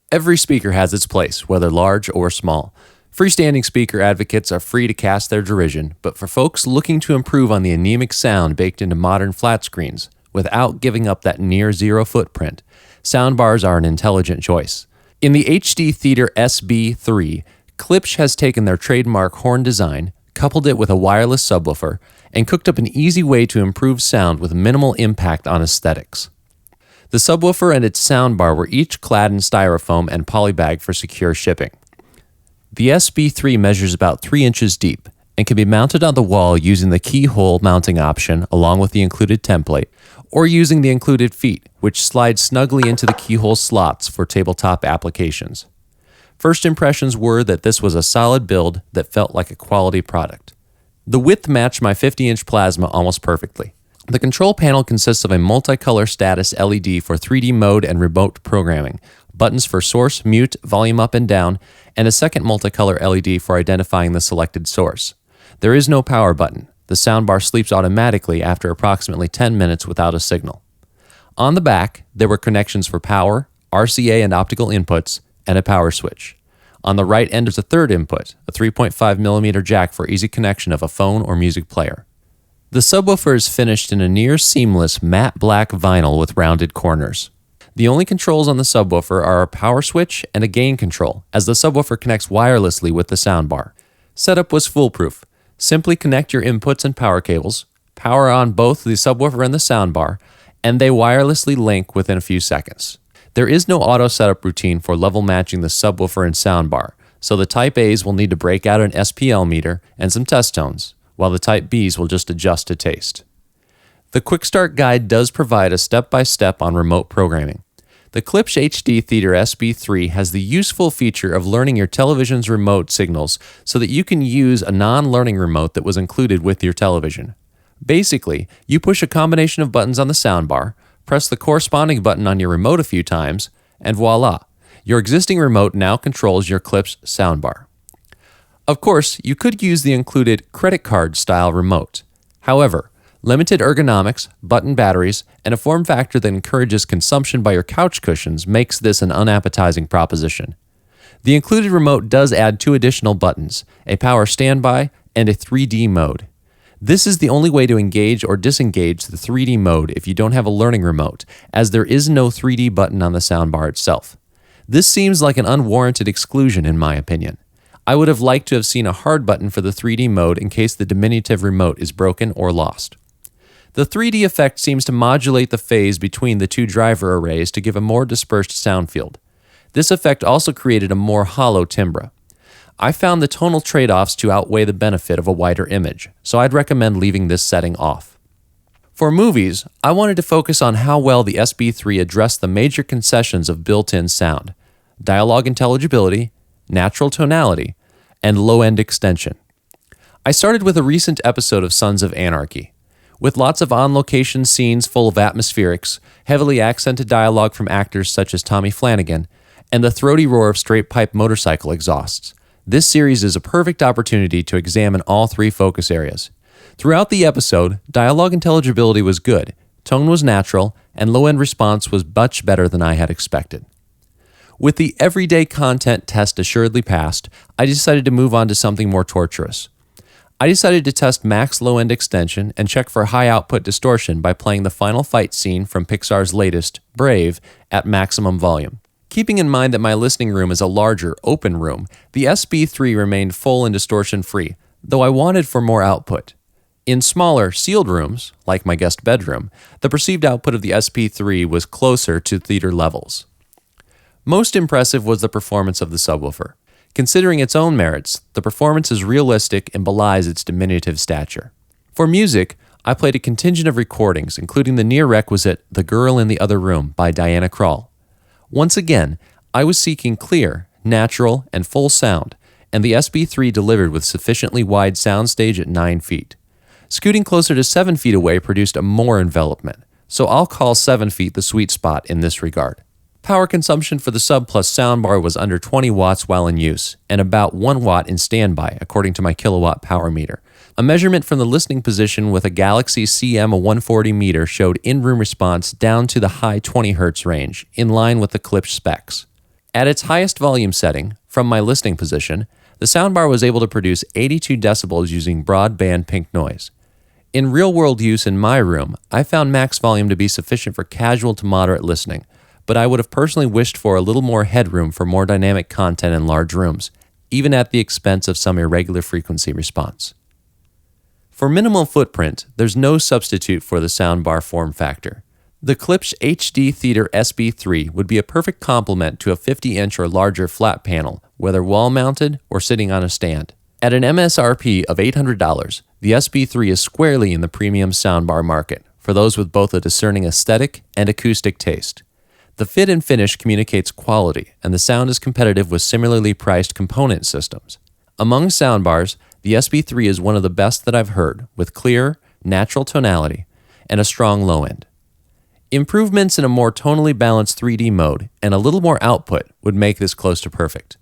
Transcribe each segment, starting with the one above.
Every speaker has its place, whether large or small. Freestanding speaker advocates are free to cast their derision, but for folks looking to improve on the anemic sound baked into modern flat screens, without giving up that near-zero footprint, soundbars are an intelligent choice. In the HD Theater SB3, Klipsch has taken their trademark horn design, coupled it with a wireless subwoofer, and cooked up an easy way to improve sound with minimal impact on aesthetics. The subwoofer and its soundbar were each clad in styrofoam and polybag for secure shipping. The SB3 measures about 3 inches deep and can be mounted on the wall using the keyhole mounting option along with the included template, or using the included feet, which slide snugly into the keyhole slots for tabletop applications. First impressions were that this was a solid build that felt like a quality product. The width matched my 50-inch plasma almost perfectly. The control panel consists of a multicolor status LED for 3D mode and remote programming, buttons for source, mute, volume up and down, and a second multicolor LED for identifying the selected source. There is no power button. The soundbar sleeps automatically after approximately 10 minutes without a signal. On the back, there were connections for power, RCA and optical inputs, and a power switch. On the right end is a third input, a 3.5mm jack for easy connection of a phone or music player. The subwoofer is finished in a near-seamless matte black vinyl with rounded corners. The only controls on the subwoofer are a power switch and a gain control, as the subwoofer connects wirelessly with the soundbar. Setup was foolproof. Simply connect your inputs and power cables, power on both the subwoofer and the soundbar, and they wirelessly link within a few seconds. There is no auto setup routine for level matching the subwoofer and soundbar, so the Type A's will need to break out an SPL meter and some test tones, while the Type B's will just adjust to taste. The Quick Start Guide does provide a step-by-step on remote programming. The Klipsch HD Theater SB3 has the useful feature of learning your television's remote signals so that you can use a non-learning remote that was included with your television. Basically, you push a combination of buttons on the soundbar, press the corresponding button on your remote a few times, and voila, your existing remote now controls your Klipsch soundbar. Of course, you could use the included credit card style remote. However, limited ergonomics, button batteries, and a form factor that encourages consumption by your couch cushions makes this an unappetizing proposition. The included remote does add 2 additional buttons, a power standby and a 3D mode. This is the only way to engage or disengage the 3D mode if you don't have a learning remote, as there is no 3D button on the soundbar itself. This seems like an unwarranted exclusion in my opinion. I would have liked to have seen a hard button for the 3D mode in case the diminutive remote is broken or lost. The 3D effect seems to modulate the phase between the 2 driver arrays to give a more dispersed sound field. This effect also created a more hollow timbre. I found the tonal trade-offs to outweigh the benefit of a wider image, so I'd recommend leaving this setting off. For movies, I wanted to focus on how well the SB3 addressed the major concessions of built-in sound: dialogue intelligibility, natural tonality, and low-end extension. I started with a recent episode of Sons of Anarchy. With lots of on-location scenes full of atmospherics, heavily accented dialogue from actors such as Tommy Flanagan, and the throaty roar of straight-pipe motorcycle exhausts, this series is a perfect opportunity to examine all 3 focus areas. Throughout the episode, dialogue intelligibility was good, tone was natural, and low-end response was much better than I had expected. With the everyday content test assuredly passed, I decided to move on to something more torturous. I decided to test max low-end extension and check for high output distortion by playing the final fight scene from Pixar's latest, Brave, at maximum volume. Keeping in mind that my listening room is a larger, open room, the SB3 remained full and distortion-free, though I wanted for more output. In smaller, sealed rooms, like my guest bedroom, the perceived output of the SB3 was closer to theater levels. Most impressive was the performance of the subwoofer. Considering its own merits, the performance is realistic and belies its diminutive stature. For music, I played a contingent of recordings, including the near-requisite The Girl in the Other Room by Diana Krall. Once again, I was seeking clear, natural, and full sound, and the SB3 delivered with sufficiently wide soundstage at 9 feet. Scooting closer to 7 feet away produced a more envelopment, so I'll call 7 feet the sweet spot in this regard. Power consumption for the Sub Plus soundbar was under 20 watts while in use, and about 1 watt in standby, according to my kilowatt power meter. A measurement from the listening position with a Galaxy CM140 meter showed in-room response down to the high 20 Hz range, in line with the Klipsch specs. At its highest volume setting, from my listening position, the soundbar was able to produce 82 decibels using broadband pink noise. In real-world use in my room, I found max volume to be sufficient for casual to moderate listening, but I would have personally wished for a little more headroom for more dynamic content in large rooms, even at the expense of some irregular frequency response. For minimal footprint, there's no substitute for the soundbar form factor. The Klipsch HD Theater SB3 would be a perfect complement to a 50-inch or larger flat panel, whether wall-mounted or sitting on a stand. At an MSRP of $800, the SB3 is squarely in the premium soundbar market for those with both a discerning aesthetic and acoustic taste. The fit and finish communicates quality, and the sound is competitive with similarly priced component systems. Among soundbars, the SB3 is one of the best that I've heard, with clear, natural tonality and a strong low end. Improvements in a more tonally balanced 3D mode and a little more output would make this close to perfect.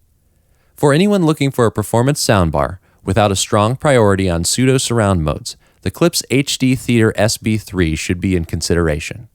For anyone looking for a performance soundbar without a strong priority on pseudo surround modes, the Klipsch HD Theater SB3 should be in consideration.